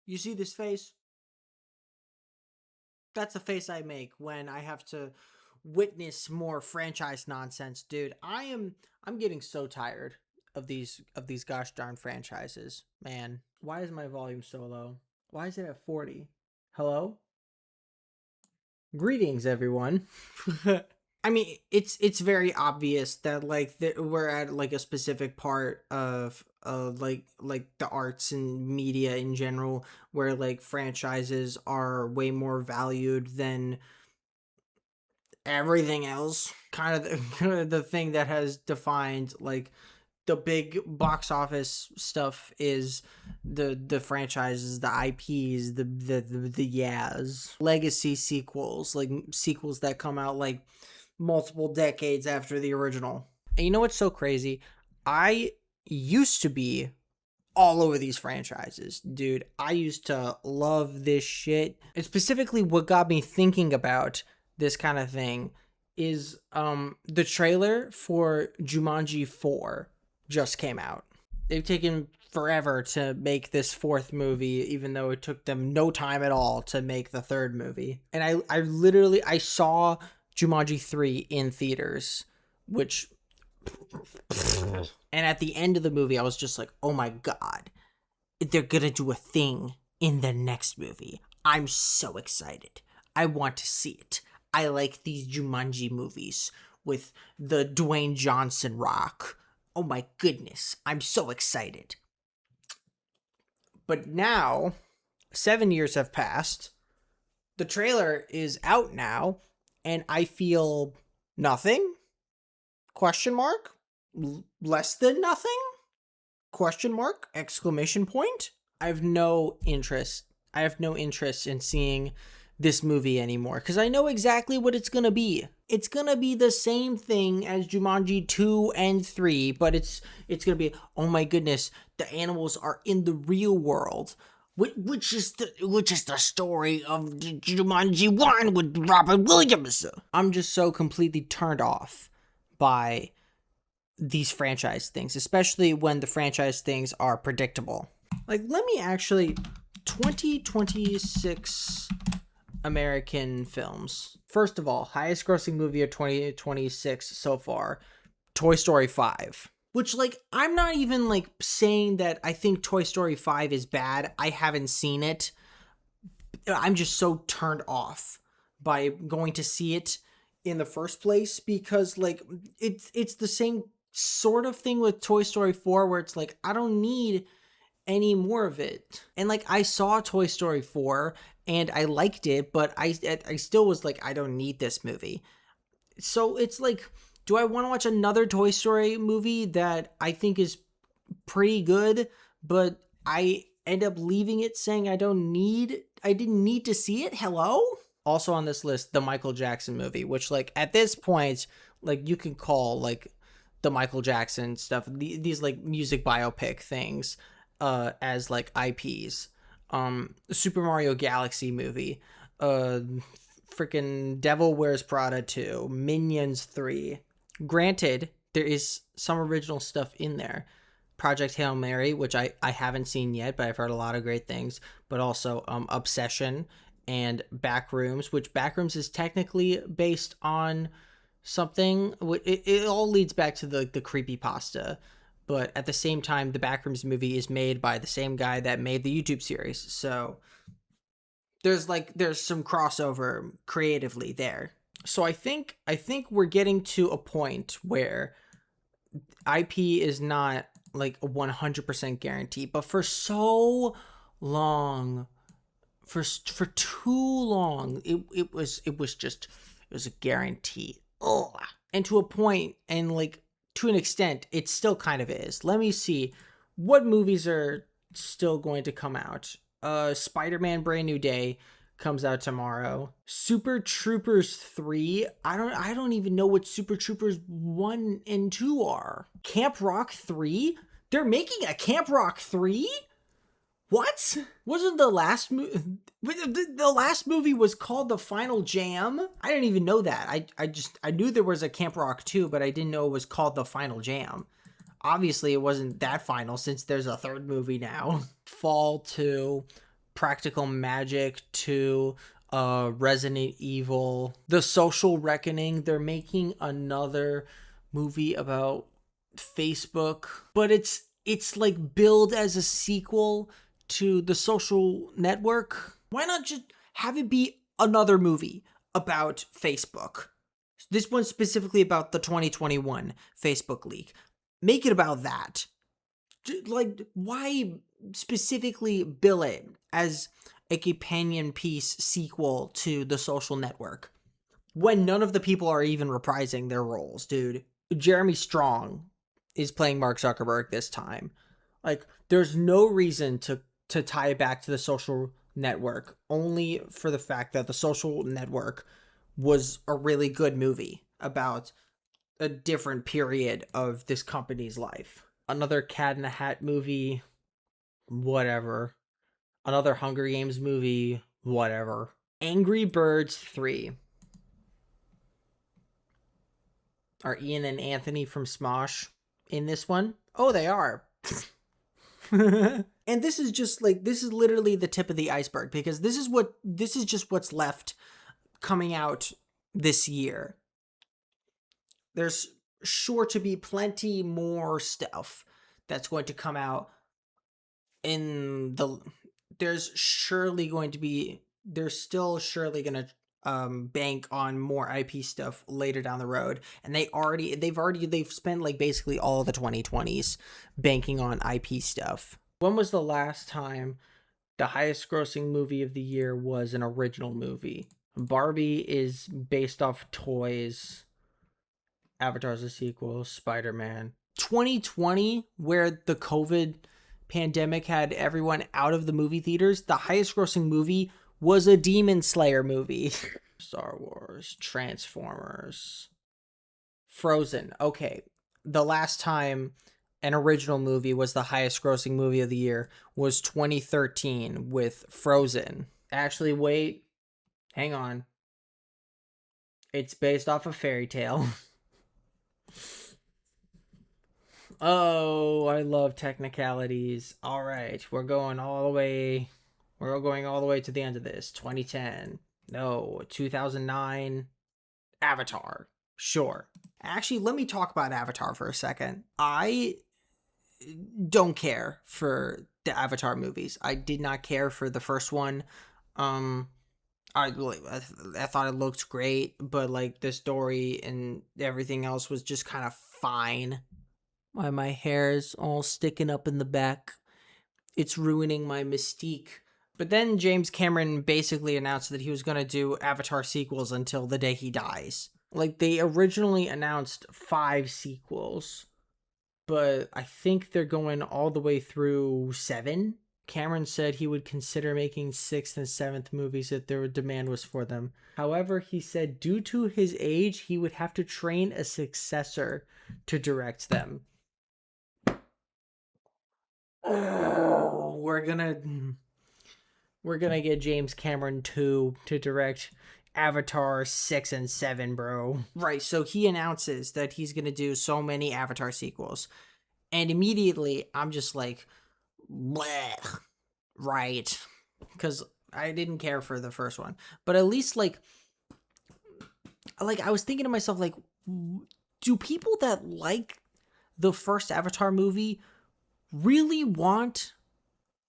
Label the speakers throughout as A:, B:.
A: You see this face? That's the face I make when I have to witness more franchise nonsense, dude. I'm getting so tired of these gosh darn franchises, man. Why is my volume so low? Why is it at 40? Hello? Greetings, everyone. I mean, it's very obvious that like we're at like a specific part of like the arts and media in general where like franchises are way more valued than everything else. Kind of the thing that has defined like the big box office stuff is the franchises, the IPs, the Yaz, legacy sequels, like sequels that come out like multiple decades after the original. And you know what's so crazy? I used to be all over these franchises, dude. I used to love this shit. And specifically what got me thinking about this kind of thing is the trailer for Jumanji 4 just came out. They've taken forever to make this fourth movie, even though it took them no time at all to make the third movie. And I saw Jumanji 3 in theaters, which and at the end of the movie I was just like, "Oh my god. They're going to do a thing in the next movie. I'm so excited. I want to see it. I like these Jumanji movies with the Dwayne Johnson rock. Oh my goodness. I'm so excited." But now, 7 years have passed. The trailer is out now, and I feel nothing? Question mark? Less than nothing? Question mark? Exclamation point? I have no interest. I have no interest in seeing this movie anymore because I know exactly what it's gonna be. It's gonna be the same thing as Jumanji 2 and 3, but it's gonna be, oh my goodness, the animals are in the real world. Which is the story of Jumanji 1 with Robert Williams. I'm just so completely turned off by these franchise things, especially when the franchise things are predictable. Like, let me actually 2026 American films. First of all, highest grossing movie of 2026 so far, Toy Story 5. Which, like, I'm not even, like, saying that I think Toy Story 5 is bad. I haven't seen it. I'm just so turned off by going to see it in the first place because, like, it's the same sort of thing with Toy Story 4 where it's like, I don't need any more of it. And, like, I saw Toy Story 4 and I liked it, but I still was like, I don't need this movie. So it's like, do I want to watch another Toy Story movie that I think is pretty good, but I end up leaving it saying I didn't need to see it? Hello? Also on this list, the Michael Jackson movie, which, like, at this point, like, you can call, like, the Michael Jackson stuff, these like music biopic things, as like IPs. Super Mario Galaxy movie, freaking Devil Wears Prada 2, Minions 3. Granted, there is some original stuff in there. Project Hail Mary, which I haven't seen yet, but I've heard a lot of great things. But also Obsession and Backrooms, which Backrooms is technically based on something. It all leads back to the creepypasta. But at the same time, the Backrooms movie is made by the same guy that made the YouTube series. So there's some crossover creatively there. So I think we're getting to a point where IP is not like a 100% guarantee, but for so long, for too long, it was a guarantee. Ugh. And to a point, and like to an extent, it still kind of is. Let me see what movies are still going to come out. Spider-Man Brand New Day comes out tomorrow. Super Troopers 3. I don't even know what Super Troopers 1 and 2 are. Camp Rock 3? They're making a Camp Rock 3? What? Wasn't the last movie... The last movie was called The Final Jam? I didn't even know that. I knew there was a Camp Rock 2, but I didn't know it was called The Final Jam. Obviously, it wasn't that final since there's a third movie now. Fall 2, Practical Magic to Resident Evil, The Social Reckoning. They're making another movie about Facebook, but it's like billed as a sequel to The Social Network. Why not just have it be another movie about Facebook? This one's specifically about the 2021 Facebook leak. Make it about that. Like, why specifically bill it as a companion piece sequel to The Social Network when none of the people are even reprising their roles, dude? Jeremy Strong is playing Mark Zuckerberg this time. Like, there's no reason to tie it back to The Social Network, only for the fact that The Social Network was a really good movie about a different period of this company's life. Another Cat in the Hat movie, whatever. Another Hunger Games movie, whatever. Angry Birds 3. Are Ian and Anthony from Smosh in this one? Oh, they are. And this is just like, this is literally the tip of the iceberg, because this is just what's left coming out this year. There's sure to be plenty more stuff that's going to come out there's still surely going to bank on more IP stuff later down the road, and they've spent like basically all the 2020s banking on IP stuff. When was the last time the highest grossing movie of the year was an original movie? Barbie is based off toys. Avatar's a sequel. Spider-Man. 2020, where the COVID pandemic had everyone out of the movie theaters, the highest grossing movie was a Demon Slayer movie. Star Wars, Transformers, Frozen. Okay, the last time an original movie was the highest grossing movie of the year was 2013 with Frozen. Actually, wait, hang on. It's based off a fairy tale. Oh, I love technicalities. All right, we're going all the way to the end of this. 2010. No, 2009. Avatar. Sure. Actually, let me talk about Avatar for a second. I don't care for the Avatar movies. I did not care for the first one. I thought it looked great, but like the story and everything else was just kind of fine. Why my hair's all sticking up in the back. It's ruining my mystique. But then James Cameron basically announced that he was going to do Avatar sequels until the day he dies. Like, they originally announced 5 sequels, but I think they're going all the way through 7. Cameron said he would consider making 6th and 7th movies if their demand was for them. However, he said due to his age, he would have to train a successor to direct them. Oh, we're gonna get James Cameron 2 to direct Avatar 6 and 7, bro. Right, so he announces that he's gonna do so many Avatar sequels, and immediately I'm just like, bleh. Right, because I didn't care for the first one, but at least like I was thinking to myself, like, do people that like the first Avatar movie really want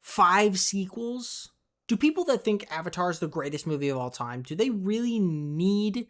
A: 5 sequels? Do people that think Avatar is the greatest movie of all time, do they really need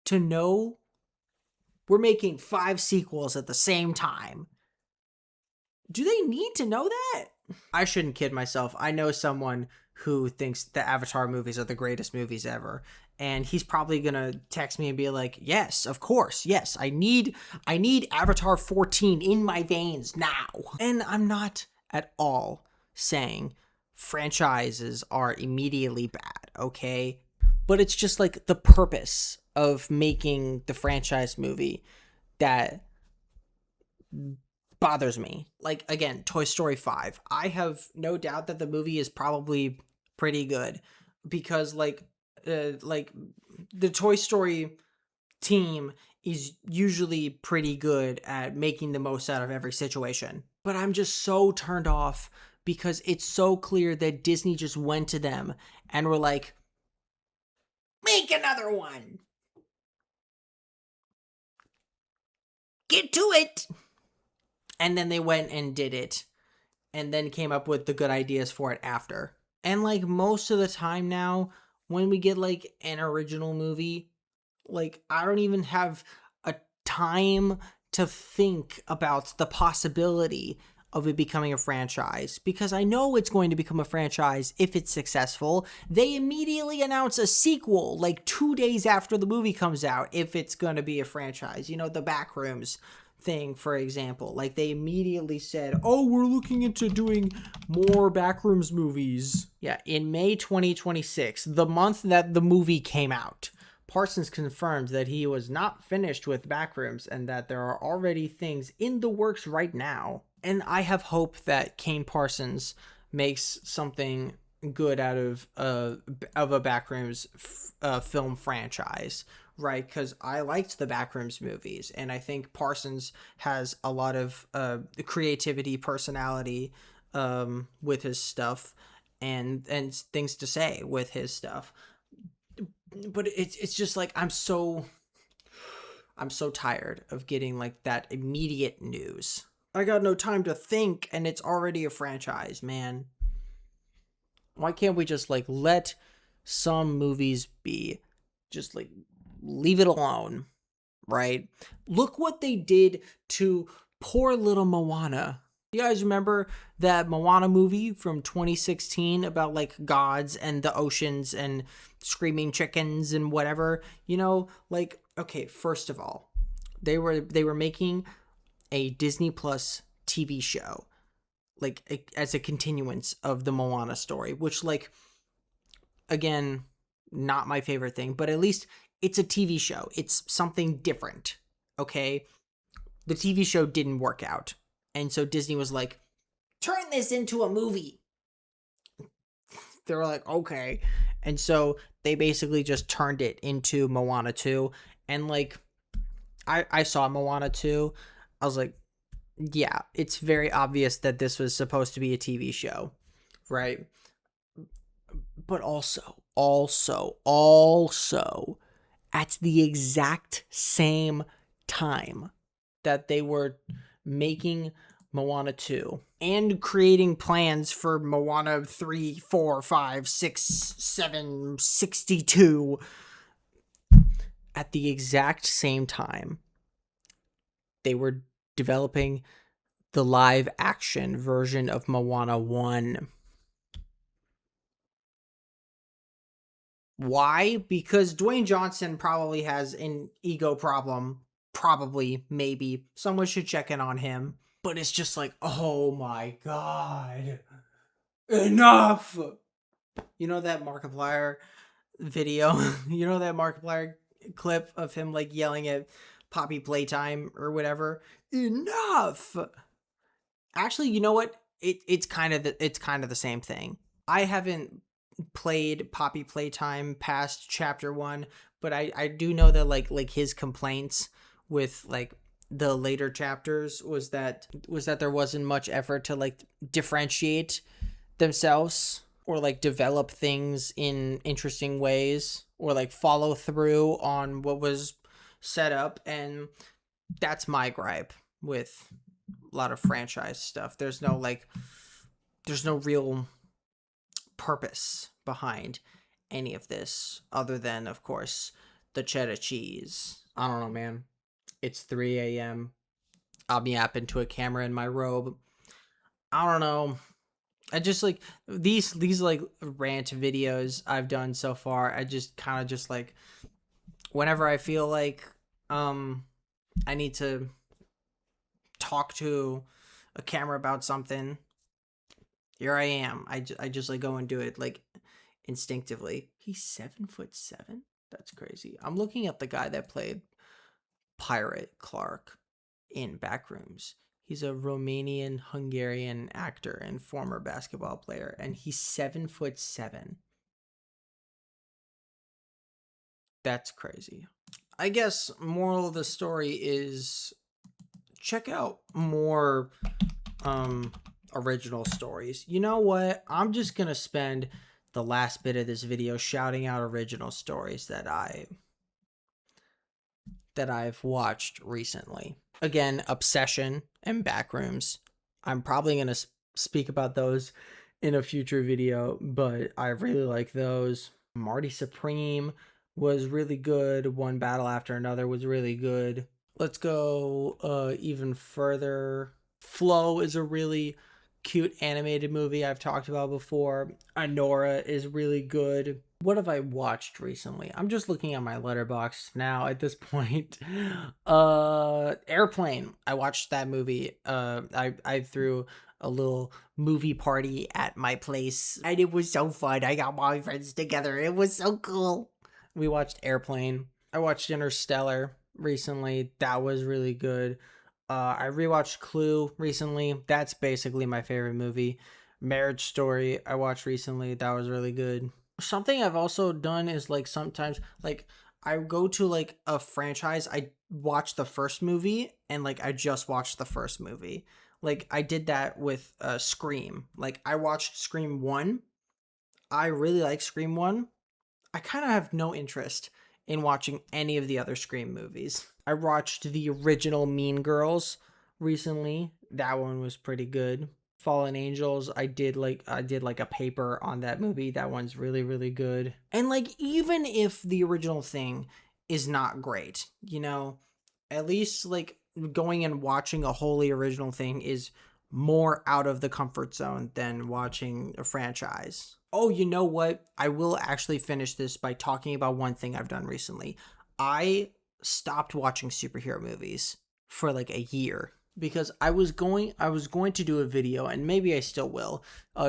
A: to know we're making 5 sequels at the same time? Do they need to know that? I shouldn't kid myself. I know someone who thinks the Avatar movies are the greatest movies ever, and he's probably gonna text me and be like, yes, of course, yes, I need Avatar 14 in my veins now. And I'm not at all saying franchises are immediately bad, okay? But it's just like the purpose of making the franchise movie that bothers me. Like, again, Toy Story 5. I have no doubt that the movie is probably pretty good, because like the Toy Story team is usually pretty good at making the most out of every situation. But I'm just so turned off because it's so clear that Disney just went to them and were like, make another one. Get to it. And then they went and did it, and then came up with the good ideas for it after. And like most of the time now, when we get like an original movie, like I don't even have a time to think about the possibility of it becoming a franchise, because I know it's going to become a franchise if it's successful. They immediately announce a sequel like 2 days after the movie comes out if it's going to be a franchise. You know, the Backrooms thing, for example. Like, they immediately said, oh, we're looking into doing more Backrooms movies. Yeah, in May 2026, the month that the movie came out, Parsons confirmed that he was not finished with Backrooms and that there are already things in the works right now. And I have hope that Kane Parsons makes something good out of a Backrooms film franchise, right? Because I liked the Backrooms movies, and I think Parsons has a lot of creativity, personality with his stuff, and things to say with his stuff. But it's just like I'm so tired of getting like that immediate news. I got no time to think, and it's already a franchise, man. Why can't we just like let some movies be? Just like leave it alone, right? Look what they did to poor little Moana. You guys remember that Moana movie from 2016 about like gods and the oceans and screaming chickens and whatever? You know, like, okay, first of all, they were making a Disney Plus TV show, like as a continuance of the Moana story, which, like, again, not my favorite thing, but at least it's a TV show. It's something different, okay? The TV show didn't work out, and so Disney was like, turn this into a movie. They were like, okay. And so they basically just turned it into Moana 2, and like, I saw Moana 2. I was like, yeah, it's very obvious that this was supposed to be a TV show, right? But also, at the exact same time that they were making Moana 2 and creating plans for Moana 3, 4, 5, 6, 7, 62, at the exact same time, they were developing the live action version of Moana 1. Why? Because Dwayne Johnson probably has an ego problem. Probably, maybe. Someone should check in on him. But it's just like, oh my god. Enough! You know that Markiplier video? You know that Markiplier clip of him like yelling at Poppy Playtime or whatever? Enough! Actually, you know what? It's kind of the same thing. I haven't played Poppy Playtime past chapter 1, but I do know that like his complaints with like the later chapters was that there wasn't much effort to like differentiate themselves or like develop things in interesting ways or like follow through on what was set up. And that's my gripe with a lot of franchise stuff. There's no real purpose behind any of this other than, of course, the cheddar cheese. I don't know, man. It's 3 a.m. I'll be yapping to a camera in my robe. I don't know. I just like these like rant videos I've done so far. I just kind of just like whenever I feel like I need to talk to a camera about something, here I am. I just like go and do it like instinctively. He's 7'7"? That's crazy. I'm looking at the guy that played Pirate Clark in Backrooms. He's a Romanian-Hungarian actor and former basketball player, and he's 7'7". That's crazy. I guess moral of the story is check out more original stories. You know what? I'm just gonna spend the last bit of this video shouting out original stories that I've watched recently. Again, Obsession and Backrooms. I'm probably gonna speak about those in a future video, but I really like those. Marty Supreme was really good. One Battle After Another was really good. Let's go even further. Flow is a really cute animated movie I've talked about before. Anora is really good. What have I watched recently? I'm just looking at my letterbox now at this point. Airplane. I watched that movie. I threw a little movie party at my place and it was so fun. I got my friends together. It was so cool. We watched Airplane. I watched Interstellar recently. That was really good. I rewatched Clue recently. That's basically my favorite movie. Marriage Story I watched recently. That was really good. Something I've also done is like sometimes like I go to like a franchise, I watch the first movie and like I just watched the first movie. Like I did that with Scream. Like I watched Scream 1. I really like Scream 1. I kind of have no interest in watching any of the other Scream movies. I watched the original Mean Girls recently. That one was pretty good. Fallen Angels, I did like a paper on that movie. That one's really really good. And like even if the original thing is not great, you know, at least like going and watching a wholly original thing is more out of the comfort zone than watching a franchise. Oh, you know what? I will actually finish this by talking about one thing I've done recently. I stopped watching superhero movies for like a year because I was going to do a video, and maybe I still will,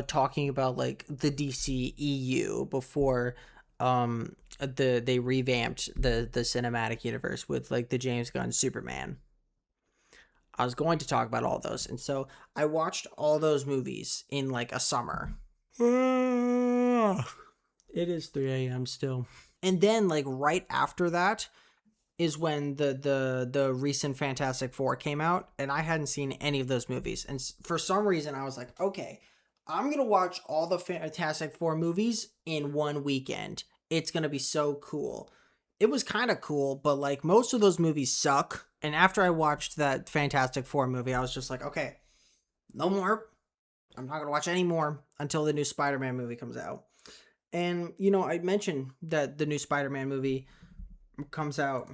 A: talking about like the DC EU before they revamped the cinematic universe with like the James Gunn Superman. I was going to talk about all those. And so I watched all those movies in like a summer. It is 3 a.m. still. And then like right after that is when the recent Fantastic Four came out, and I hadn't seen any of those movies. And for some reason I was like, okay, I'm going to watch all the Fantastic Four movies in one weekend. It's going to be so cool. It was kind of cool, but like most of those movies suck. And after I watched that Fantastic Four movie, I was just like, okay, no more. I'm not going to watch any more until the new Spider-Man movie comes out. And, you know, I mentioned that the new Spider-Man movie comes out,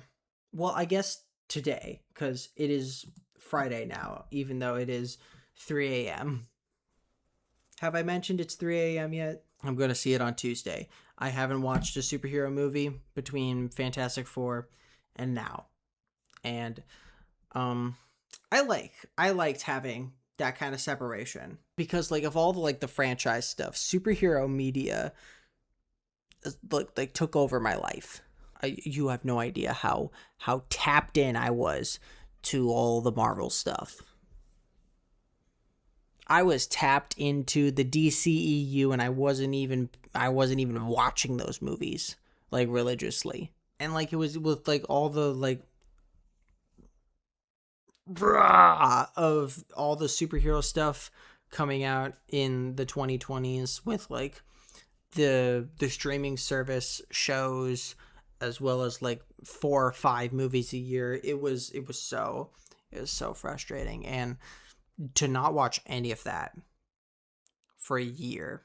A: well, I guess today, because it is Friday now, even though it is 3 a.m. Have I mentioned it's 3 a.m. yet? I'm going to see it on Tuesday. I haven't watched a superhero movie between Fantastic Four and now. And I liked having that kind of separation because like of all the like the franchise stuff, superhero media like took over my life. You have no idea how tapped in I was to all the Marvel stuff. I was tapped into the DCEU and I wasn't even watching those movies like religiously. And like it was with like all the like of all the superhero stuff coming out in the 2020s with like the streaming service shows as well as like 4 or 5 movies a year. It was so frustrating, and to not watch any of that for a year,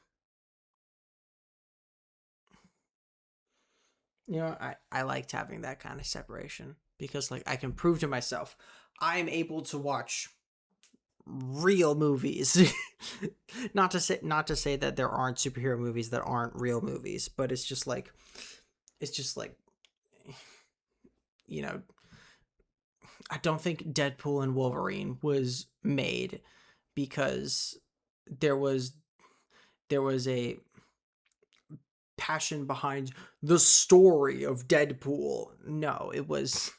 A: you know, I liked having that kind of separation because like I can prove to myself I'm able to watch real movies. not to say that there aren't superhero movies that aren't real movies, but it's just like you know, I don't think Deadpool and Wolverine was made because there was a passion behind the story of Deadpool. No, it was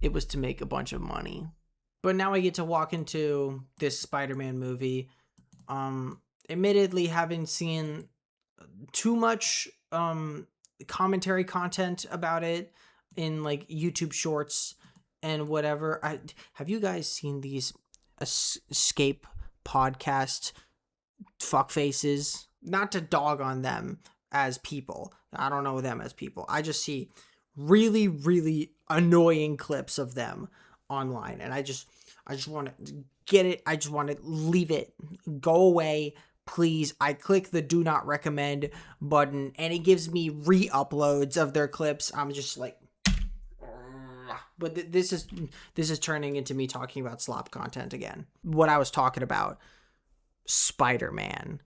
A: to make a bunch of money. But now I get to walk into this Spider-Man movie. Admittedly haven't seen too much commentary content about it in like YouTube shorts and whatever. Have you guys seen these escape podcast fuckfaces. Not to dog on them as people. I don't know them as people. I just see really, really annoying clips of them online, and I just want to get it. I just want to leave it. Go away, please. I click the do not recommend button, and it gives me re-uploads of their clips. I'm just like, but this is turning into me talking about slop content again. What I was talking about, Spider-Man.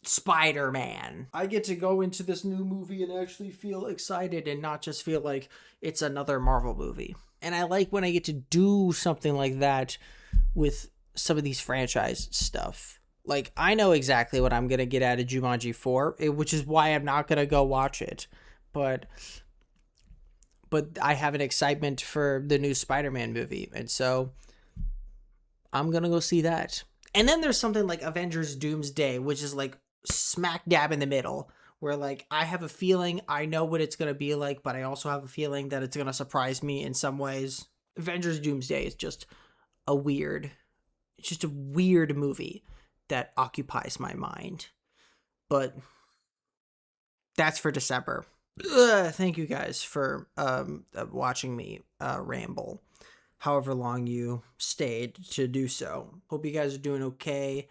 A: Spider-Man. I get to go into this new movie and actually feel excited and not just feel like it's another Marvel movie. And I like when I get to do something like that with some of these franchise stuff. Like, I know exactly what I'm going to get out of Jumanji 4, which is why I'm not going to go watch it. But I have an excitement for the new Spider-Man movie. And so I'm going to go see that. And then there's something like Avengers Doomsday, which is like smack dab in the middle, where like I have a feeling I know what it's going to be like, but I also have a feeling that it's going to surprise me in some ways. Avengers Doomsday is just a weird movie that occupies my mind. But that's for December. Thank you guys for watching me ramble however long you stayed to do so. Hope you guys are doing okay.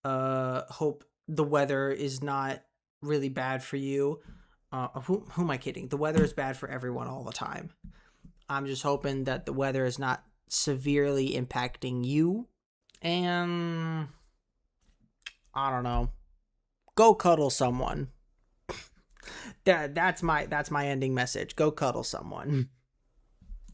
A: Hope the weather is not really bad for you. Who am I kidding? The weather is bad for everyone all the time. I'm just hoping that the weather is not severely impacting you. And I don't know. Go cuddle someone. That's my ending message. Go cuddle someone.